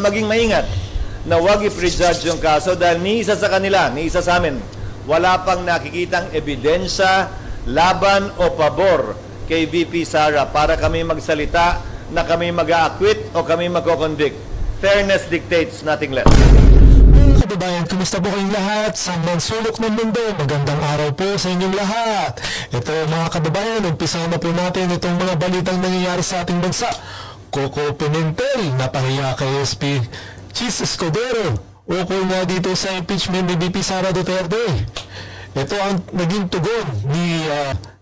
maging maingat na huwag i-prejudge yung kaso dahil ni isa sa kanila, ni isa sa amin, wala pang nakikitang ebidensya, laban o pabor kay VP Sara para kami magsalita na kami mag-a-acquit o kami magko-convict. Fairness dictates, nothing less. Mga kababayan, kumusta po kayong lahat? Sa mansulok ng mundo, magandang araw po sa inyong lahat. Ito mga kababayan, umpisa na po natin itong mga balitang nangyayari sa ating bansa. Coco Pimentel, napahiya kay SP Chis Escudero, ukol nga dito sa impeachment ni VP Sara Duterte. Ito ang naging tugon ni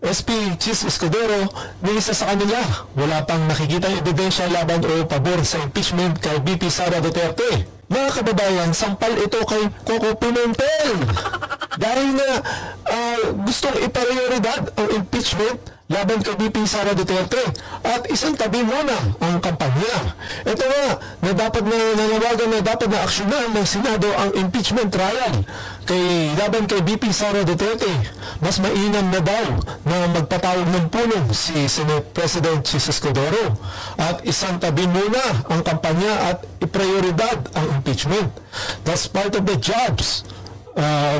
SP Chis Escudero ni isa sa kanila. Wala pang nakikita ebidensya laban o pabor sa impeachment kay VP Sara Duterte. Mga kababayan, sampal ito kay Coco Pimentel. Dahil na gustong iprioridad ang impeachment laban kay VP Sara Duterte at isang tabi muna ang kampanya. Ito nga, na dapat na nanawagan na dapat na aksyonan ng Senado ang impeachment trial laban kay VP Sara Duterte. Mas mainam na daw na magpatawag ng pulong si Senate President Chis Escudero at isang tabi muna ang kampanya at iprioridad ang impeachment. That's part of the jobs,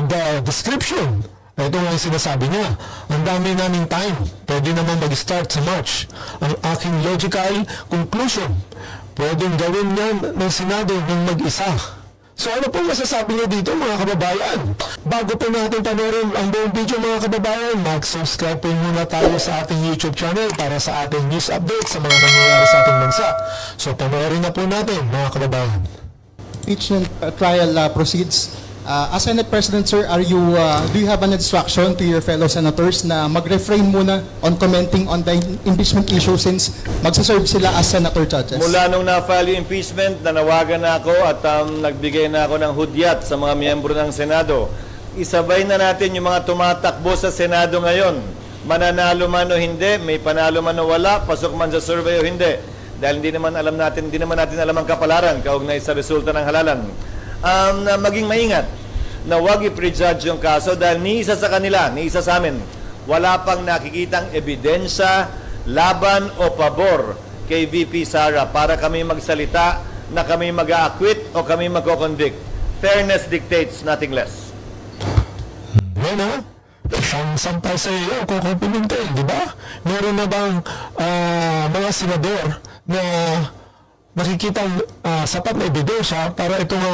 the description. Ito nga yung sinasabi niya, ang dami naming time, pwede naman mag-start sa March. Ang aking logical conclusion, pwedeng gawin yan ng Senado ng mag-isa. So ano pong masasabi niya dito mga kababayan? Bago po natin panoorin ang buong video mga kababayan, mag-subscribe po muna tayo sa ating YouTube channel para sa ating news update sa mga nangyayari sa ating bansa. So panoorin na po natin mga kababayan. Impeachment trial proceeds. As Senate President, sir, do you have an instruction to your fellow senators na mag-refrain muna on commenting on the impeachment issue since magsaserve sila as senator judges? Mula nung na-file yung impeachment, nanawagan na ako at nagbigay na ako ng hudyat sa mga miyembro ng Senado. Isabay na natin yung mga tumatakbo sa Senado ngayon. Mananalo man o hindi, may panalo man o wala, pasok man sa survey o hindi. Dahil hindi naman natin alam ang kapalaran kaugnay sa resulta ng halalan. Na maging maingat na huwag i-prejudge yung kaso dahil ni isa sa kanila, ni isa sa amin, wala pang nakikitang ebidensya, laban o pabor kay VP Sara para kami magsalita na kami mag-a-acquit o kami magko-convict. Fairness dictates, nothing less. Yan ha? Sampal sa iyo, Coco Pimentel, di ba? Meron na bang mga senador na nakikita sapat na ebidensya para ito nga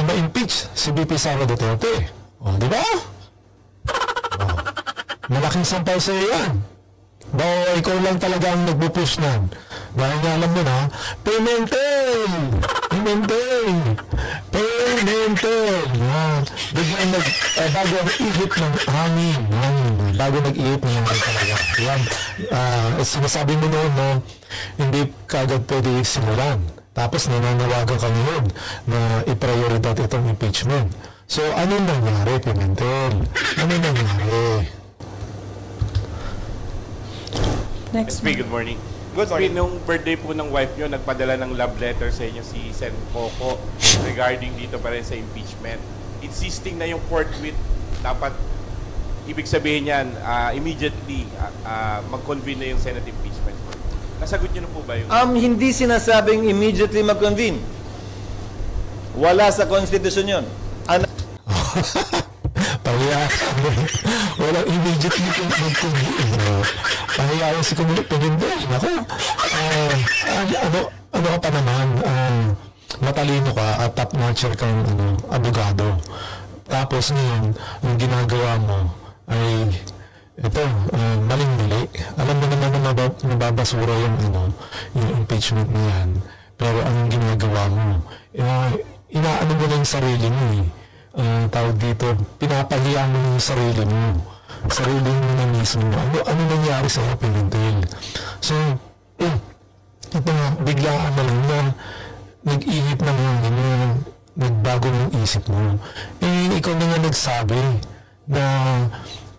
ma-impeach si VP Sara Duterte? O, di ba? Malaking sampal sa iyo yan. Bawa ikaw lang talaga ang nagpupush nan. Dahil nga alam mo na, Pimentel! Biglang bago nag-ihip ng hangin. Bago nag-ihip ng hangin talaga. Yan, sinasabi mo noon na hindi kagad pwede simulan. Tapos nananawagan ka ngayon na i-prioridad itong impeachment. So, anong nangyari, Pimentel? Anong nangyari? Next. Good morning. Good morning. Nung birthday po ng wife nyo, nagpadala ng love letter sa inyo si Sen Coco regarding dito pa rin sa impeachment. Insisting na yung forthwith, dapat, ibig sabihin yan, immediately mag-convene na yung Senate impeachment. Nasagot nyo na po ba yung... Hindi sinasabing immediately mag-convene. Wala sa konstitusyon yun. Walang immediately mag-convene. Pahiyaan si Pimentel. Ano ka pa naman? Matalino ka at top-notcher kang abogado. Tapos ngayon, ang ginagawa mo ay ito, maling-mali. Alam mo naman na nababasura yung impeachment na yan. Pero ang ginagawa mo, inaano mo lang yung sarili mo eh. Tawag dito, pinapahiya mo yung sarili mo. Sarili mo na mismo. Ano nangyari sa Pimentel? So, ito nga, biglaan na lang na nag-ihip na lang, nagbago ng isip mo. Ikaw na nga nagsabi na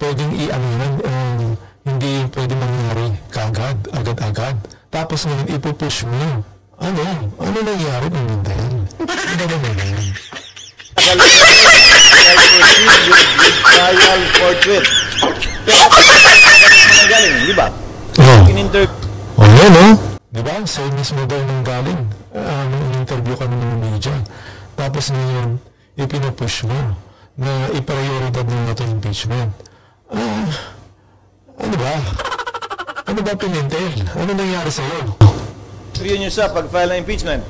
pwedeng hindi pwede mangyari kagad, agad-agad. Tapos ngayon ipupush mo. Ano nangyari, Pimentel? Ano nangyari? Trial forthwith. Galing, di ba? Yan, di ba? Sa mismo daw nang galing. Nung interview ka naman ng tapos ngayon, ipinupush mo na i-prioridad mo na ito impeachment. Ano ba? Ano ba, Pimentel? Ano nangyari sa'yo? Yun yung siya, pag-file ng impeachment.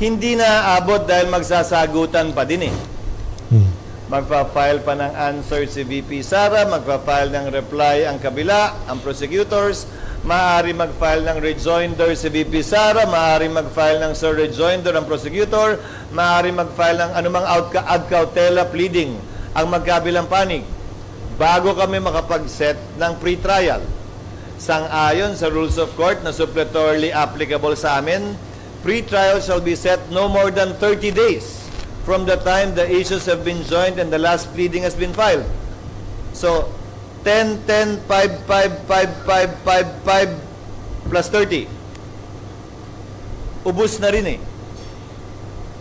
Hindi na aabot dahil magsasagutan pa din eh. Magpa-file pa ng answer si VP Sara, magpa-file ng reply ang kabila, ang prosecutors, maaari mag-file ng rejoinder si VP Sara, maaari mag-file ng sir rejoinder ang prosecutor, maaari mag-file ng anumang ad cautela pleading ang magkabilang panig bago kami makapag-set ng pre-trial. Sang-ayon sa rules of court na suppletorily applicable sa amin, pre-trial shall be set no more than 30 days from the time the issues have been joined and the last pleading has been filed. So, 10, 10, 5, 5, 5, 5, 5, 5, plus 30. Ubus na rin eh.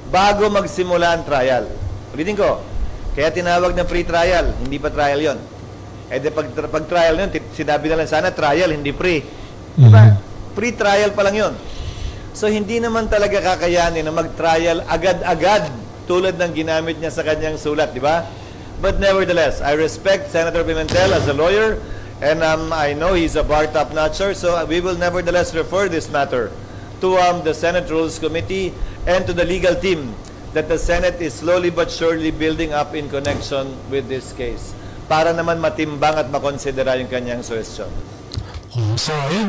Bago magsimula ang trial. Ulitin ko, kaya tinawag na pre-trial, hindi pa trial yon. Eh de pag trial yun, sinabi na lang sana trial, hindi pre. Diba? Pre-trial pa lang yun. So hindi naman talaga kakayanin na mag-trial agad-agad tulad ng ginamit niya sa kanyang sulat, di ba? But nevertheless, I respect Senator Pimentel as a lawyer, and I know he's a bar top-notcher, so we will nevertheless refer this matter to the Senate Rules Committee and to the legal team that the Senate is slowly but surely building up in connection with this case para naman matimbang at makonsidera yung kanyang suggestion. So, ayun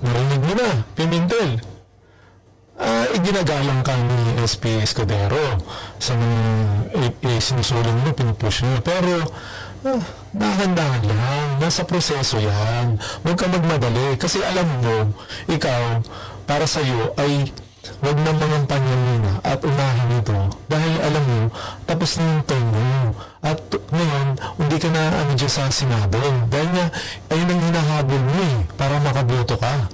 narinig mo na, Pimentel. Iginagalang ka ni SP Escudero sa mga sinusulang mo, pinupush mo. Pero, dahan-dahan lang. Nasa proseso yan. Huwag ka magmadali. Kasi alam mo, ikaw, para sa'yo, ay huwag nang mangampanya muna at unahin ito. Dahil alam mo, tapos na yung term mo. At ngayon, hindi ka na dyan sa Senado. Dahil nga, ayun ang hinahabol mo para makaboto ka.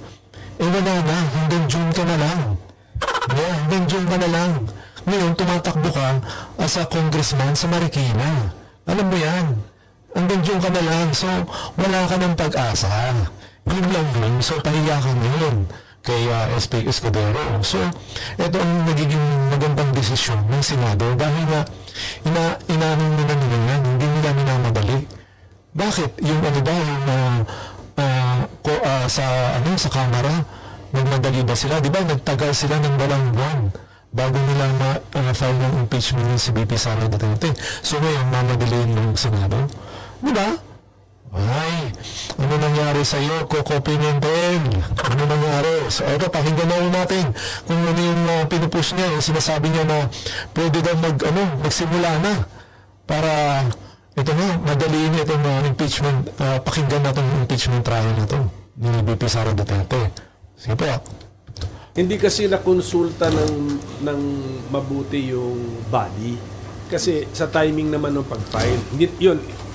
Wala na. Hanggang June ka na lang. Hanggang June ka na lang. Ngayon, tumatakbo ka as a congressman sa Marikina. Alam mo yan. Hanggang June ka na lang. So, wala ka ng pag-asa. Yun lang yun. So, pahiya ka ngayon kay SP Escudero. So, ito ang nagiging magandang desisyon ng Senado dahil nga inanong nila yan, hindi nila minamadali. Bakit? Yung sa Kamara, nagmadali ba sila? Di ba nagtagal sila ng walang buwan bago nila ma-file ng impeachment ng si VP Sara Duterte. So ngayon, mamadali yung Senado. Di ba? Ay, ano nangyari sa'yo, Coco Pimentel? Ano nangyari? So, ito, pakinggan na natin kung ano yung pinupush niya. Yung sinasabi niya na pwede daw magsimula na para, ito nga, madaliin itong impeachment, pakinggan na itong impeachment trial na ito ni VP Sara Duterte. Sige po. Hindi kasi nakonsulta ng mabuti yung body. Kasi sa timing naman ng pag-file.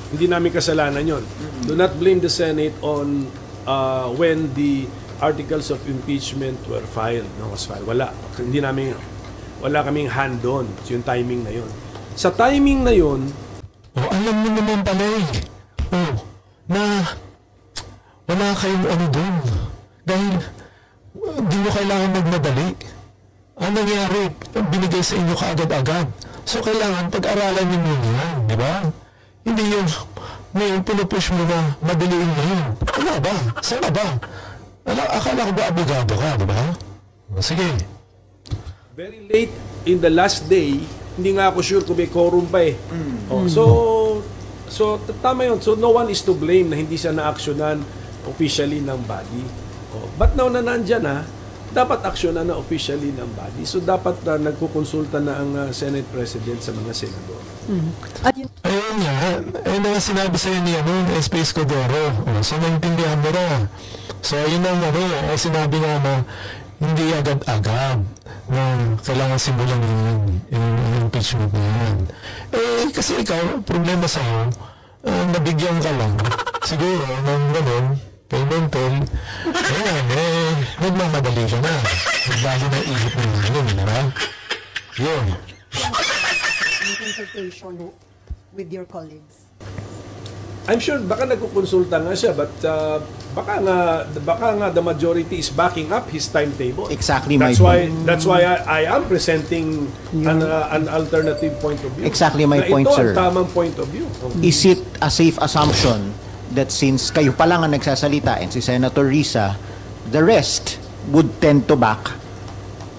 Hindi namin kasalanan yon. Do not blame the Senate on when the articles of impeachment were filed. Was filed. Wala kaming hand on yung timing na yon. Sa timing na yon, alam mo naman pala na wala kayong doon. Dahil di mo kailangan magmadali. Ang nangyari, binigay sa inyo kaagad-agad. So kailangan pag-aralan niyo muna yan, di ba? Hindi yung ngayon pinupush mo na madaliin na yun. Wala ba? Sana ba? Akala ko ba abogado ka, di ba? Sige. Very late in the last day, hindi nga ako sure kung may quorum pa eh. So tama yun. So no one is to blame na hindi siya na-actionan officially ng body. But now na nandyan dapat aksyonan na officially ng body. So dapat nagkukonsulta na ang Senate President sa mga senador. Ayun nga. Ayun na sinabi sa'yo ni SP Escudero. So naintindihan mo na. So ayun ang sinabi nga na hindi agad-agad na kailangan simulan yung impeachment na yan. Kasi ikaw, problema sa'yo, nabigyan ka lang. Siguro, ng gano'n, Pimentel, nagmamadali ka na. Nagbago na ihip mo na yun, diba? Yun. Consultation with your colleagues. I'm sure baka nagkukonsulta nga siya, but baka nga the majority is backing up his timetable. Exactly That's my why that's why I am presenting an alternative point of view. Exactly my na point, ito sir. ang tamang point of view. Is it a safe assumption that since kayo pa lang ang nagsasalita and si Senator Risa, the rest would tend to back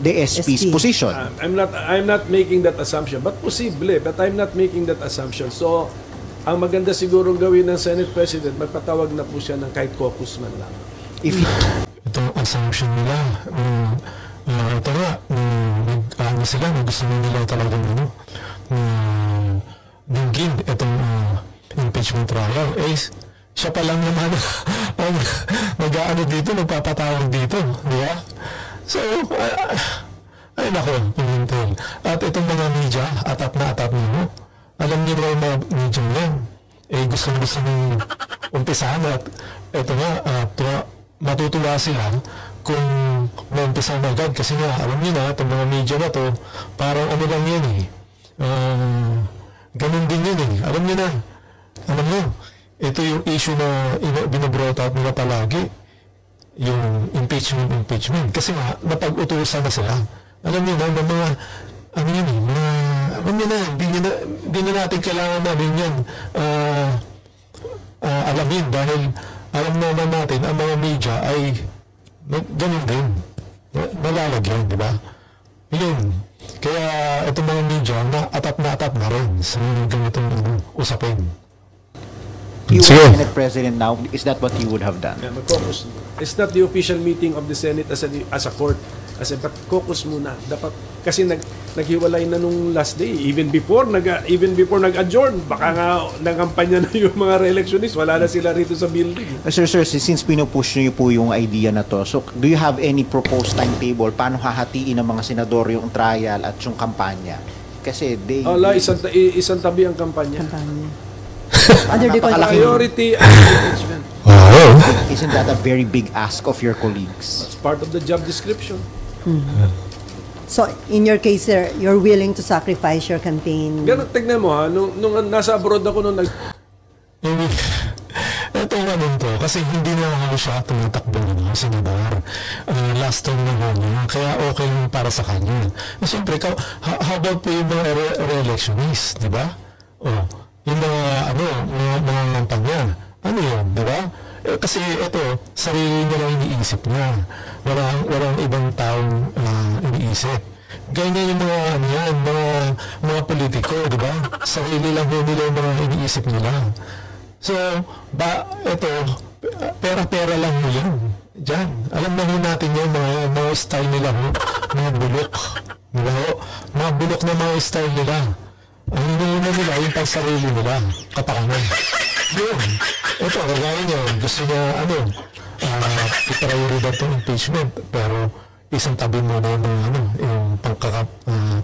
the SP's SP. position? I'm not making that assumption, but posible, but I'm not making that assumption. So, ang maganda siguro gawin ng Senate President, magpatawag na po siya ng kahit caucus man lang. If Itong assumption nila, ito nga, ano sila, gusto nila talagang dinggin itong impeachment trial. Siya pa lang naman ang mag-aano dito, magpapatawag dito, di ba? So, ay nako, pumuntin. At itong mga media, atap na mo. Alam niyo ba yung mga media yan? Gusto nung umpisahan at ito nga, matutuwa sila kung maumpisahan agad. Kasi nga, alam niyo na, itong mga media na to, parang ano lang yan ganun din yun Alam niyo na, ito yung issue na binabrought out nila palagi, yung impeachment. Kasi nga, napag-utusan na sila. Alam niyo na, mga, hindi na natin kailangan namin yan alamin dahil alam naman natin, ang mga media ay ganun din. Nalalagyan, di ba? Yun. Kaya itong mga media, atap na rin sa ganitong usapin. you Sige. were Senate President now, is that what you would have done? Yeah, mag-caucus. It's not the official meeting of the Senate as a court. But caucus muna. Dapat kasi naghiwalay na nung last day. Even before nag-adjourn, baka nga nagampanya na yung mga re-electionists. Wala na sila rito sa building. Sir, since pinupush niyo po yung idea na to, so do you have any proposed timetable? Paano hahatiin ng mga senador yung trial at yung kampanya? Kasi Isang tabi ang kampanya. Under the Priority and impeachment. Isn't that a very big ask of your colleagues? It's part of the job description. So, in your case, sir, you're willing to sacrifice your campaign? Ganun, tignan mo nung nasa abroad ako nung Ito to, kasi hindi na ako siya tumatakbo na senador. Last term na niya, kaya okay lang para sa kanya. Siyempre, how about po yung mga re-electionists, di ba? Yung mga kampanya. Ano yun, di ba? Kasi ito, sarili niya lang iniisip niya. Walang ibang taong iniisip. Ganyan yung mga politiko, di ba? Sarili lang nila yung mga iniisip nila. So, ito, pera-pera lang mo yan. Diyan. Alam na natin yan, mga style nila, mga bulok. Diba? Mga bulok na mga style nila. Ang inuuna nila, yung pagsarili nila, kapakanan. Yun. Ito, kagaya niya, gusto niya, i-priority itong impeachment, pero isang tabi mo na yung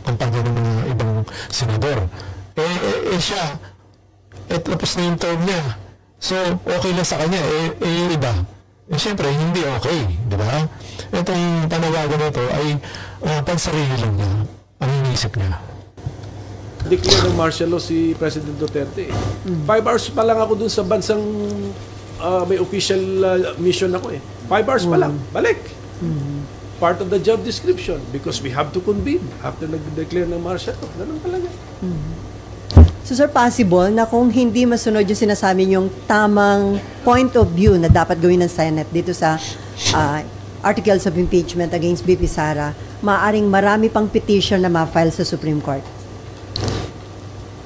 kampanya ng mga ibang senador. Siya, tapos na yung term niya. So, okay lang sa kanya. Yung iba, siyempre, hindi okay. Di ba? Itong panawagan na ito ay pansarili lang niya. Ang iniisip niya. Declare ng martial law si President Duterte. 5 hours pa lang ako dun sa bansang may official mission ako 5 hours pa lang. Balik. Part of the job description because we have to convene after nag-declare ng martial law. Ganun talaga. So, sir, possible na kung hindi masunod yung sinasabi yung tamang point of view na dapat gawin ng Senate dito sa articles of impeachment against BP Sara, maaaring marami pang petition na ma-file sa Supreme Court?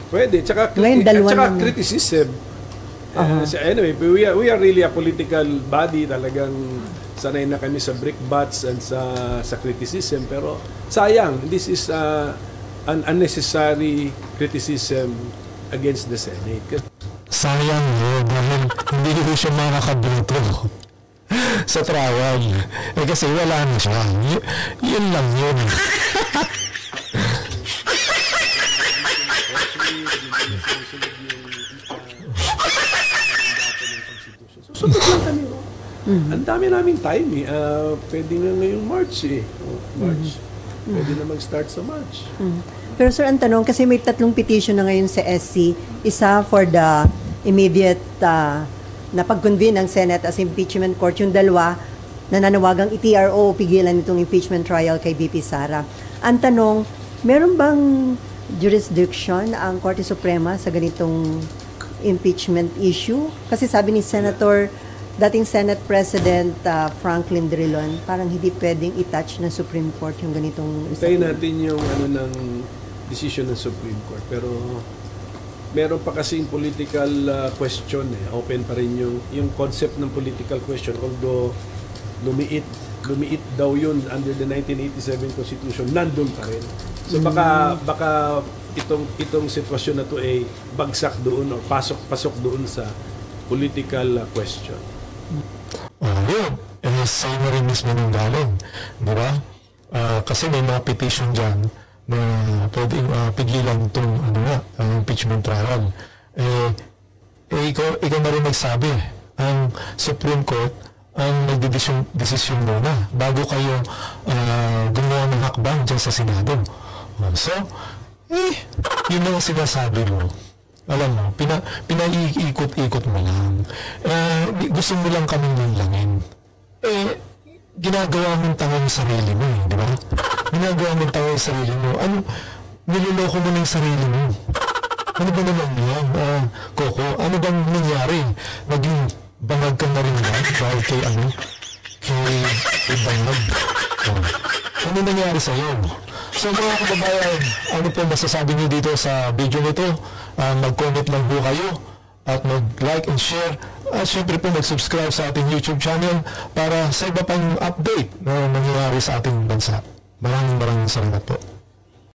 Pwede. Tsaka criticism. Anyway, we are really a political body. Talagang sanay na kami sa brickbats and sa criticism. Pero sayang, this is an unnecessary criticism against the Senate. Sayang yun, dahil hindi ko siya makakabuto sa trial. Kasi wala na siya. Yun lang yun. Sunod lang kami. Ang dami naming time pwede nga ngayong March March. Pwede na mag-start sa March. Pero sir, ang tanong, kasi may 3 petition na ngayon sa SC. Isa for the immediate na pag-convene ng Senate as impeachment court, yung dalawa nananawagang i-TRO pigilan itong impeachment trial kay VP Sara. Ang tanong, meron bang jurisdiction ang Korte Suprema sa ganitong impeachment issue? Kasi sabi ni dating Senate President Franklin Drilon, parang hindi pwedeng i-touch ng Supreme Court yung ganitong Hintayin natin yung ng decision ng Supreme Court. Pero meron pa kasing political question open pa rin yung concept ng political question, although lumiit daw yun under the 1987 Constitution, nandun pa rin. So baka itong sitwasyon na to ay bagsak doon o pasok doon sa political question. Yun. Sa'yo na rin mismo ng galing. Di ba? Kasi may mga petition dyan na pwedeng pigilan itong impeachment trial. Ikaw na rin nagsabi, ang Supreme Court ang nagdedesisyon muna bago kayo gumawa ng hakbang dyan sa Senado. So, yun ang sinasabi mo. Alam mo, pinaiikot-ikot mo lang. Gusto mo lang kaming nilangin. Ginagawa mong tanga yung sarili mo di ba? Ginagawa mong tanga yung sarili mo. Niloloko mo na yung sarili mo. Ano ba naman yan? Coco, ano bang nangyari? Naging bangag ka na rin ba? Dahil kay bangag. Ano nangyari sa'yo? So mga kababayan, ano po masasabi niyo dito sa video nito? Mag-comment lang po kayo at mag-like and share. At syempre po mag-subscribe sa ating YouTube channel para sa iba pang update na nangyayari sa ating bansa. Maraming salamat po.